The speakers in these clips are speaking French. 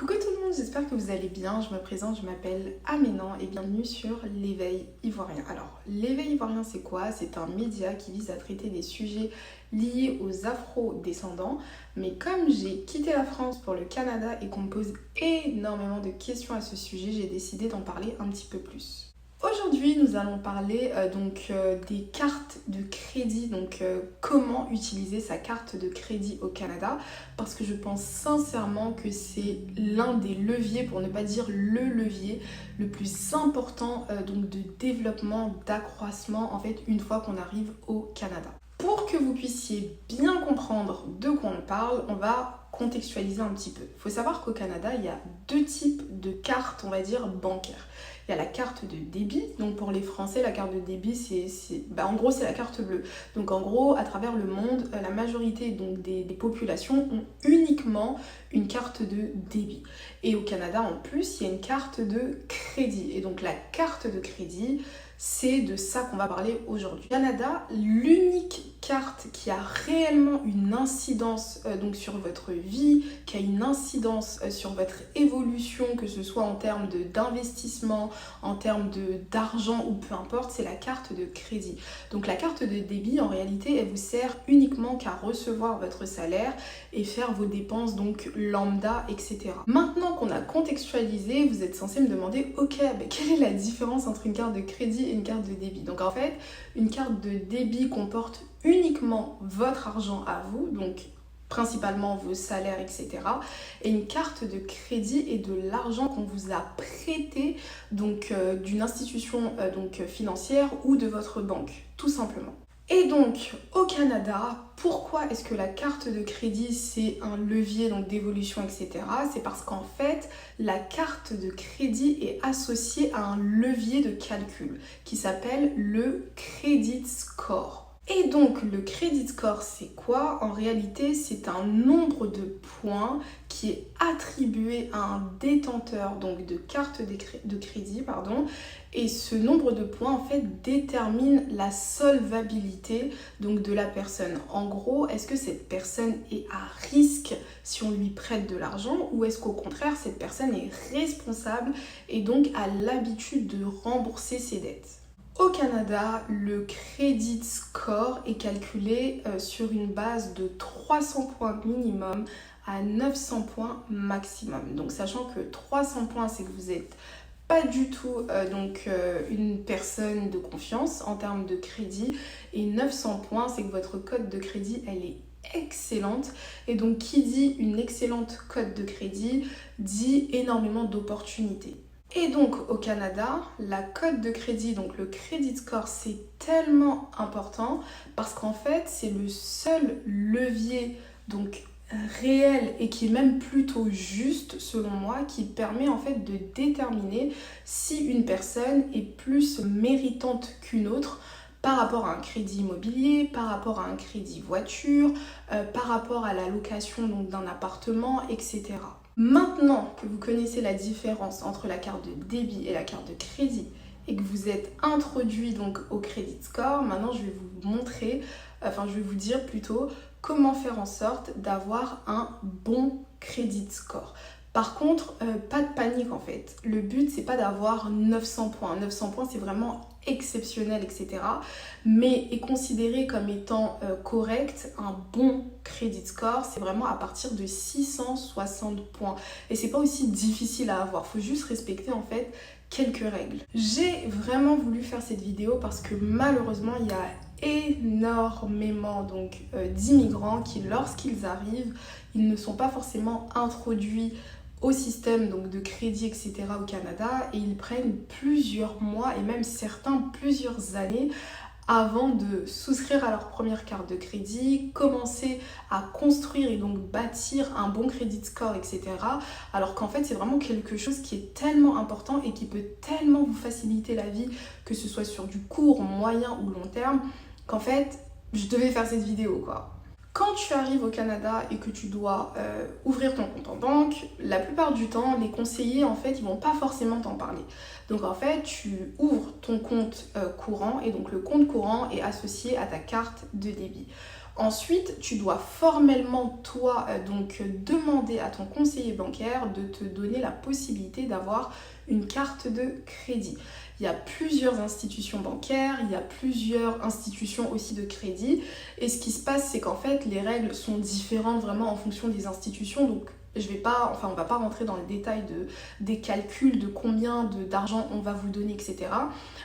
Coucou tout le monde, j'espère que vous allez bien. Je me présente, je m'appelle Aménan et bienvenue sur l'éveil ivoirien. Alors, l'éveil ivoirien c'est quoi? C'est un média qui vise à traiter des sujets liés aux afro-descendants. Mais comme j'ai quitté la France pour le Canada et qu'on me pose énormément de questions à ce sujet, j'ai décidé d'en parler un petit peu plus. Aujourd'hui, nous allons parler des cartes de crédit, comment utiliser sa carte de crédit au Canada, parce que je pense sincèrement que c'est l'un des leviers, pour ne pas dire le levier, le plus important de développement, d'accroissement, en fait, une fois qu'on arrive au Canada. Pour que vous puissiez bien comprendre de quoi on parle, on va contextualiser un petit peu. Il faut savoir qu'au Canada, il y a deux types de cartes, on va dire, bancaires. Il y a la carte de débit, donc pour les Français, la carte de débit, en gros, c'est la carte bleue. Donc en gros, à travers le monde, la majorité des populations ont uniquement une carte de débit. Et au Canada, en plus, il y a une carte de crédit. Et donc la carte de crédit, c'est de ça qu'on va parler aujourd'hui. Au Canada, l'unique carte qui a réellement une incidence sur votre vie, qui a une incidence sur votre évolution, que ce soit en termes d'investissement, en termes d'argent ou peu importe, c'est la carte de crédit. Donc la carte de débit, en réalité, elle vous sert uniquement qu'à recevoir votre salaire et faire vos dépenses, donc lambda, etc. Maintenant qu'on a contextualisé, vous êtes censé me demander, ok, mais quelle est la différence entre une carte de crédit et une carte de débit? Donc en fait, une carte de débit comporte uniquement votre argent à vous, donc principalement vos salaires, etc. Et une carte de crédit est de l'argent qu'on vous a prêté d'une institution financière ou de votre banque, tout simplement. Et donc, au Canada, pourquoi est-ce que la carte de crédit, c'est un levier d'évolution, etc. C'est parce qu'en fait, la carte de crédit est associée à un levier de calcul qui s'appelle le credit score. Et donc, le credit score, c'est quoi? En réalité, c'est un nombre de points qui est attribué à un détenteur de carte de crédit, et ce nombre de points, en fait, détermine la solvabilité de la personne. En gros, est-ce que cette personne est à risque si on lui prête de l'argent ou est-ce qu'au contraire, cette personne est responsable et donc a l'habitude de rembourser ses dettes? Au Canada, le credit score est calculé sur une base de 300 points minimum à 900 points maximum. Donc sachant que 300 points, c'est que vous n'êtes pas du tout une personne de confiance en termes de crédit, et 900 points, c'est que votre cote de crédit, elle est excellente. Et donc qui dit une excellente cote de crédit dit énormément d'opportunités. Et donc au Canada, la cote de crédit, donc le credit score, c'est tellement important parce qu'en fait c'est le seul levier réel et qui est même plutôt juste selon moi, qui permet en fait de déterminer si une personne est plus méritante qu'une autre par rapport à un crédit immobilier, par rapport à un crédit voiture, par rapport à la location d'un appartement, etc. Maintenant que vous connaissez la différence entre la carte de débit et la carte de crédit et que vous êtes introduit au credit score, maintenant je vais vous dire plutôt comment faire en sorte d'avoir un bon credit score. Par contre, pas de panique en fait. Le but, c'est pas d'avoir 900 points. 900 points, c'est vraiment exceptionnel, etc. Mais est considéré comme étant correct. Un bon credit score, c'est vraiment à partir de 660 points. Et c'est pas aussi difficile à avoir. Faut juste respecter en fait quelques règles. J'ai vraiment voulu faire cette vidéo parce que malheureusement, il y a énormément d'immigrants qui, lorsqu'ils arrivent, ils ne sont pas forcément introduits au système de crédit, etc. au Canada, et ils prennent plusieurs mois et même certains plusieurs années avant de souscrire à leur première carte de crédit, commencer à construire et bâtir un bon credit score, etc. Alors qu'en fait, c'est vraiment quelque chose qui est tellement important et qui peut tellement vous faciliter la vie, que ce soit sur du court, moyen ou long terme, qu'en fait, je devais faire cette vidéo, quoi. Quand tu arrives au Canada et que tu dois ouvrir ton compte en banque, la plupart du temps, les conseillers, en fait, ils vont pas forcément t'en parler. Donc, en fait, tu ouvres ton compte courant et donc le compte courant est associé à ta carte de débit. Ensuite, tu dois formellement, toi, donc demander à ton conseiller bancaire de te donner la possibilité d'avoir une carte de crédit. Il y a plusieurs institutions bancaires, il y a plusieurs institutions aussi de crédit. Et ce qui se passe, c'est qu'en fait, les règles sont différentes vraiment en fonction des institutions. Donc, on va pas rentrer dans le détail des calculs, de combien d'argent on va vous donner, etc.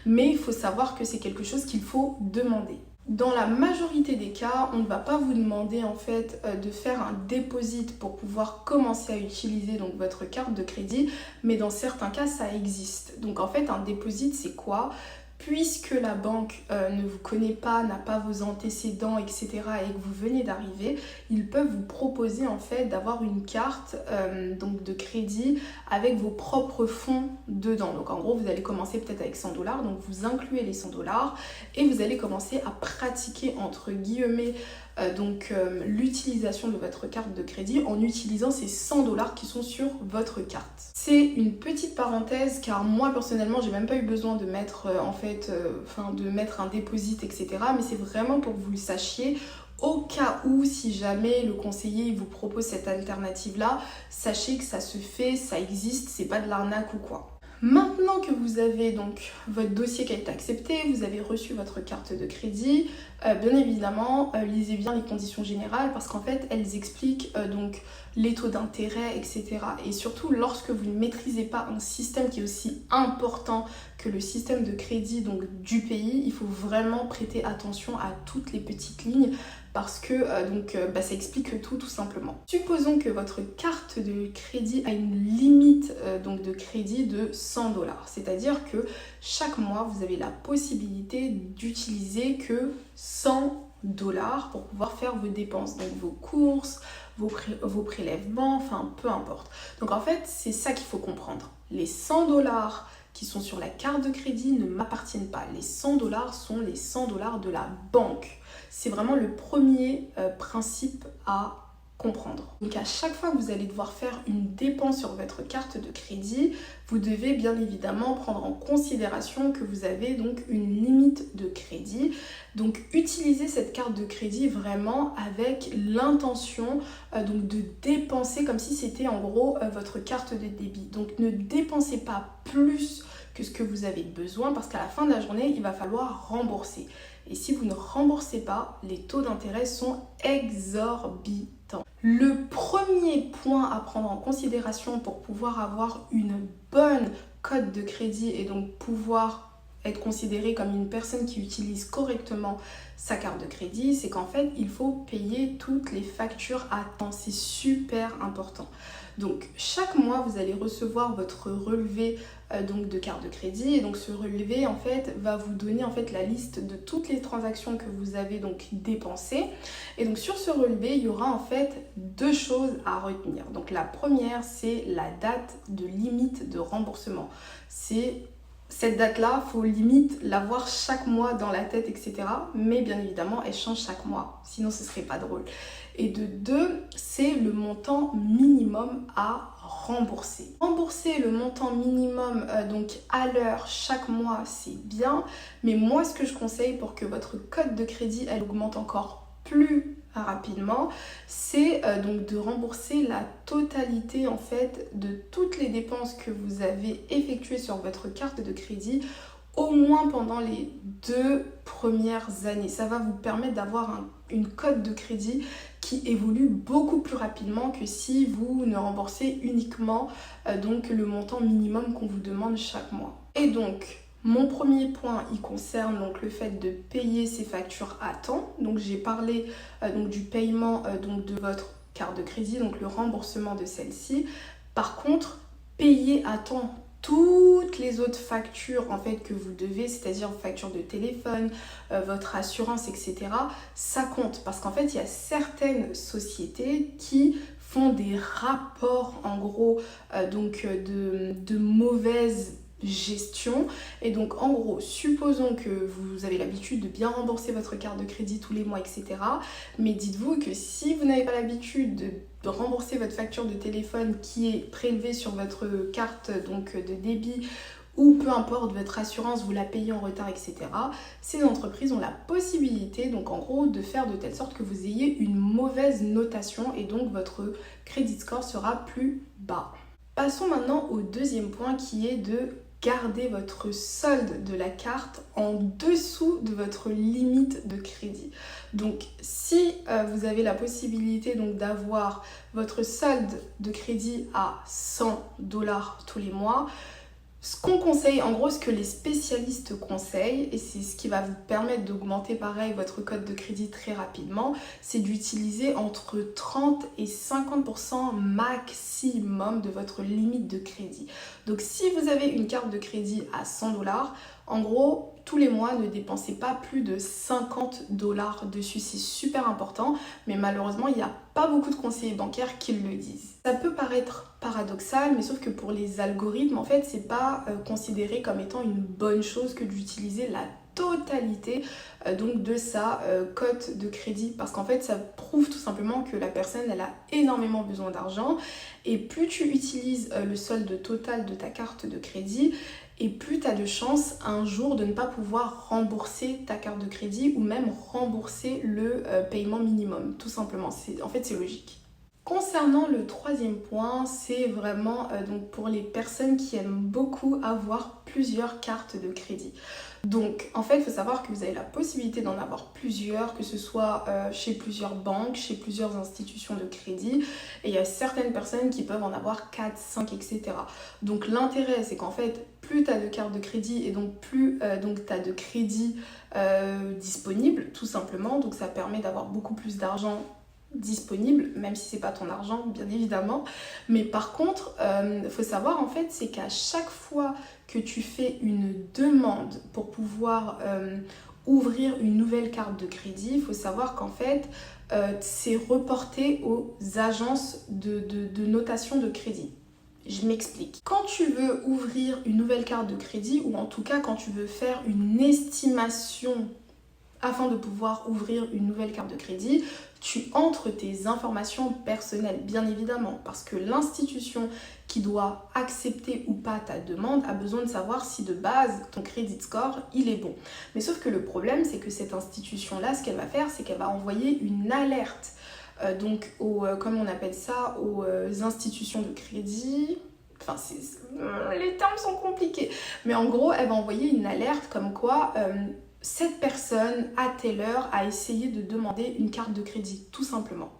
Mais il faut savoir que c'est quelque chose qu'il faut demander. Dans la majorité des cas, on ne va pas vous demander en fait de faire un deposit pour pouvoir commencer à utiliser donc votre carte de crédit, mais dans certains cas ça existe. Donc en fait un deposit c'est quoi ? Puisque la banque ne vous connaît pas, n'a pas vos antécédents, etc. et que vous venez d'arriver, ils peuvent vous proposer en fait d'avoir une carte donc de crédit avec vos propres fonds dedans. Donc en gros, vous allez commencer peut-être avec 100$, donc vous incluez les 100$ et vous allez commencer à pratiquer entre guillemets l'utilisation de votre carte de crédit en utilisant ces 100$ qui sont sur votre carte. C'est une petite parenthèse car moi personnellement j'ai même pas eu besoin de mettre de mettre un deposit, etc. Mais c'est vraiment pour que vous le sachiez au cas où si jamais le conseiller vous propose cette alternative là, sachez que ça se fait, ça existe, c'est pas de l'arnaque ou quoi. Maintenant que vous avez donc votre dossier qui a été accepté, vous avez reçu votre carte de crédit, bien évidemment, lisez bien les conditions générales parce qu'en fait, elles expliquent donc les taux d'intérêt, etc. Et surtout, lorsque vous ne maîtrisez pas un système qui est aussi important que le système de crédit donc, du pays, il faut vraiment prêter attention à toutes les petites lignes parce que ça explique tout simplement. Supposons que votre carte de crédit a une limite de crédit de 100$. C'est-à-dire que chaque mois, vous avez la possibilité d'utiliser que 100$ pour pouvoir faire vos dépenses, donc vos courses, vos prélèvements, enfin peu importe. Donc en fait, c'est ça qu'il faut comprendre. Les 100$ qui sont sur la carte de crédit ne m'appartiennent pas. Les 100$ sont les 100$ de la banque. C'est vraiment le premier principe à comprendre. Donc à chaque fois que vous allez devoir faire une dépense sur votre carte de crédit, vous devez bien évidemment prendre en considération que vous avez donc une limite de crédit. Donc utilisez cette carte de crédit vraiment avec l'intention de dépenser comme si c'était en gros votre carte de débit. Donc ne dépensez pas plus que ce que vous avez besoin parce qu'à la fin de la journée, il va falloir rembourser. Et si vous ne remboursez pas, les taux d'intérêt sont exorbitants. Le premier point à prendre en considération pour pouvoir avoir une bonne cote de crédit et donc pouvoir être considéré comme une personne qui utilise correctement sa carte de crédit, c'est qu'en fait, il faut payer toutes les factures à temps. C'est super important. Donc, chaque mois, vous allez recevoir votre relevé de carte de crédit. Et donc, ce relevé, en fait, va vous donner en fait la liste de toutes les transactions que vous avez donc dépensées. Et donc, sur ce relevé, il y aura en fait deux choses à retenir. Donc, la première, c'est la date de limite de remboursement. Cette date-là, il faut limite l'avoir chaque mois dans la tête, etc. Mais bien évidemment, elle change chaque mois. Sinon, ce serait pas drôle. Et de deux, c'est le montant minimum à rembourser. Rembourser le montant minimum à l'heure chaque mois, c'est bien. Mais moi, ce que je conseille pour que votre cote de crédit, elle augmente encore plus rapidement, c'est de rembourser la totalité en fait de toutes les dépenses que vous avez effectuées sur votre carte de crédit au moins pendant les 2 premières années. Ça va vous permettre d'avoir une cote de crédit qui évolue beaucoup plus rapidement que si vous ne remboursez uniquement le montant minimum qu'on vous demande chaque mois. Et donc, mon premier point, il concerne donc le fait de payer ses factures à temps. Donc j'ai parlé du paiement de votre carte de crédit, donc le remboursement de celle-ci. Par contre, payer à temps toutes les autres factures en fait que vous devez, c'est-à-dire facture de téléphone, votre assurance, etc. ça compte parce qu'en fait il y a certaines sociétés qui font des rapports en gros de mauvaises gestion. Et donc en gros, supposons que vous avez l'habitude de bien rembourser votre carte de crédit tous les mois, etc. Mais dites-vous que si vous n'avez pas l'habitude de rembourser votre facture de téléphone qui est prélevée sur votre carte de débit, ou peu importe votre assurance, vous la payez en retard, etc. Ces entreprises ont la possibilité, donc en gros, de faire de telle sorte que vous ayez une mauvaise notation et donc votre credit score sera plus bas. Passons maintenant au deuxième point qui est de garder votre solde de la carte en dessous de votre limite de crédit. Donc si vous avez la possibilité donc d'avoir votre solde de crédit à 100$ tous les mois, ce qu'on conseille, en gros ce que les spécialistes conseillent, et c'est ce qui va vous permettre d'augmenter pareil votre code de crédit très rapidement, c'est d'utiliser entre 30 et 50% maximum de votre limite de crédit. Donc si vous avez une carte de crédit à 100$, en gros, tous les mois, ne dépensez pas plus de 50$ dessus. C'est super important, mais malheureusement, il n'y a pas beaucoup de conseillers bancaires qui le disent. Ça peut paraître paradoxal, mais sauf que pour les algorithmes, en fait, c'est pas considéré comme étant une bonne chose que d'utiliser la totalité donc de sa cote de crédit, parce qu'en fait ça prouve tout simplement que la personne elle a énormément besoin d'argent, et plus tu utilises le solde total de ta carte de crédit, et plus tu as de chances un jour de ne pas pouvoir rembourser ta carte de crédit ou même rembourser le paiement minimum, tout simplement. En fait c'est logique. Concernant le troisième point, c'est vraiment donc pour les personnes qui aiment beaucoup avoir plusieurs cartes de crédit. Donc en fait il faut savoir que vous avez la possibilité d'en avoir plusieurs, que ce soit chez plusieurs banques, chez plusieurs institutions de crédit, et il y a certaines personnes qui peuvent en avoir 4, 5, etc. Donc l'intérêt c'est qu'en fait plus tu as de cartes de crédit et donc plus tu as de crédit disponible tout simplement, donc ça permet d'avoir beaucoup plus d'argent disponible, même si c'est pas ton argent bien évidemment, mais par contre faut savoir en fait c'est qu'à chaque fois que tu fais une demande pour pouvoir ouvrir une nouvelle carte de crédit, il faut savoir qu'en fait c'est reporté aux agences de notation de crédit. Je m'explique. Quand tu veux ouvrir une nouvelle carte de crédit, ou en tout cas quand tu veux faire une estimation afin de pouvoir ouvrir une nouvelle carte de crédit, tu entres tes informations personnelles, bien évidemment, parce que l'institution qui doit accepter ou pas ta demande a besoin de savoir si de base ton credit score il est bon. Mais sauf que le problème c'est que cette institution-là, ce qu'elle va faire, c'est qu'elle va envoyer une alerte donc comme on appelle ça, aux institutions de crédit. Enfin, les termes sont compliqués, mais en gros, elle va envoyer une alerte comme quoi cette personne, à telle heure, a essayé de demander une carte de crédit, tout simplement.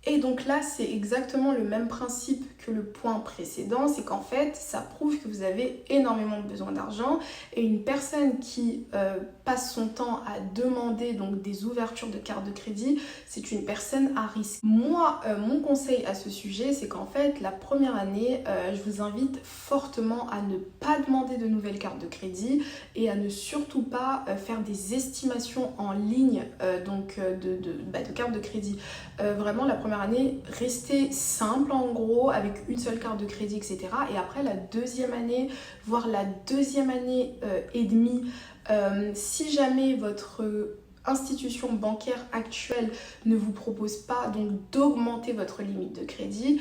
Et donc là, c'est exactement le même principe que le point précédent, c'est qu'en fait, ça prouve que vous avez énormément besoin d'argent, et une personne qui passe son temps à demander donc des ouvertures de carte de crédit, c'est une personne à risque. Moi, mon conseil à ce sujet, c'est qu'en fait, la première année, je vous invite fortement à ne pas demander de nouvelles cartes de crédit et à ne surtout pas faire des estimations en ligne de cartes de crédit. Vraiment, la première année, restez simple en gros, avec une seule carte de crédit, etc. Et après la deuxième année, voire la deuxième année et demie, si jamais votre institution bancaire actuelle ne vous propose pas donc d'augmenter votre limite de crédit,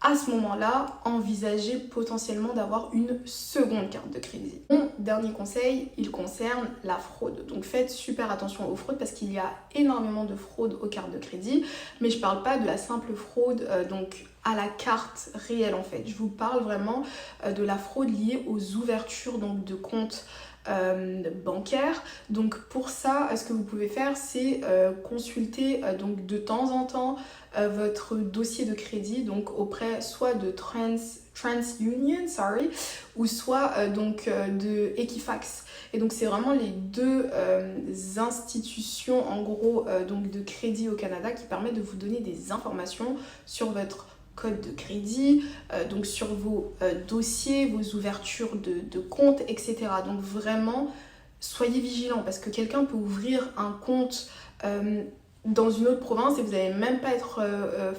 à ce moment-là, envisagez potentiellement d'avoir une seconde carte de crédit. Mon dernier conseil, il concerne la fraude. Donc faites super attention aux fraudes parce qu'il y a énormément de fraudes aux cartes de crédit, mais je parle pas de la simple fraude donc à la carte réelle en fait. Je vous parle vraiment de la fraude liée aux ouvertures donc de comptes bancaire. Donc pour ça, ce que vous pouvez faire, c'est consulter donc de temps en temps votre dossier de crédit donc auprès soit de TransUnion, ou soit de Equifax. Et donc c'est vraiment les deux institutions en gros donc de crédit au Canada qui permettent de vous donner des informations sur votre code de crédit, donc sur vos dossiers, vos ouvertures de comptes, etc. Donc vraiment, soyez vigilants parce que quelqu'un peut ouvrir un compte dans une autre province et vous n'allez même pas être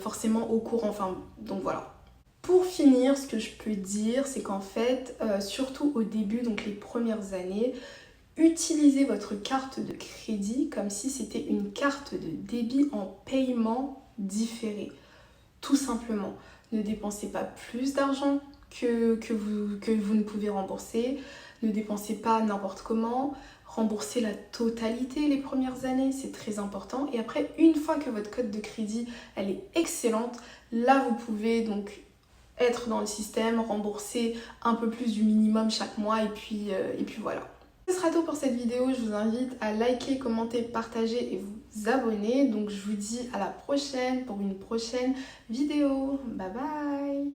forcément au courant. Enfin, donc voilà. Pour finir, ce que je peux dire, c'est qu'en fait, surtout au début, donc les premières années, utilisez votre carte de crédit comme si c'était une carte de débit en paiement différé. Tout simplement, ne dépensez pas plus d'argent que vous ne pouvez rembourser. Ne dépensez pas n'importe comment. Remboursez la totalité les premières années, c'est très important. Et après, une fois que votre cote de crédit, elle est excellente, là, vous pouvez donc être dans le système, rembourser un peu plus du minimum chaque mois et puis voilà. Ce sera tout pour cette vidéo, je vous invite à liker, commenter, partager et vous abonner. Donc je vous dis à la prochaine pour une prochaine vidéo. Bye bye!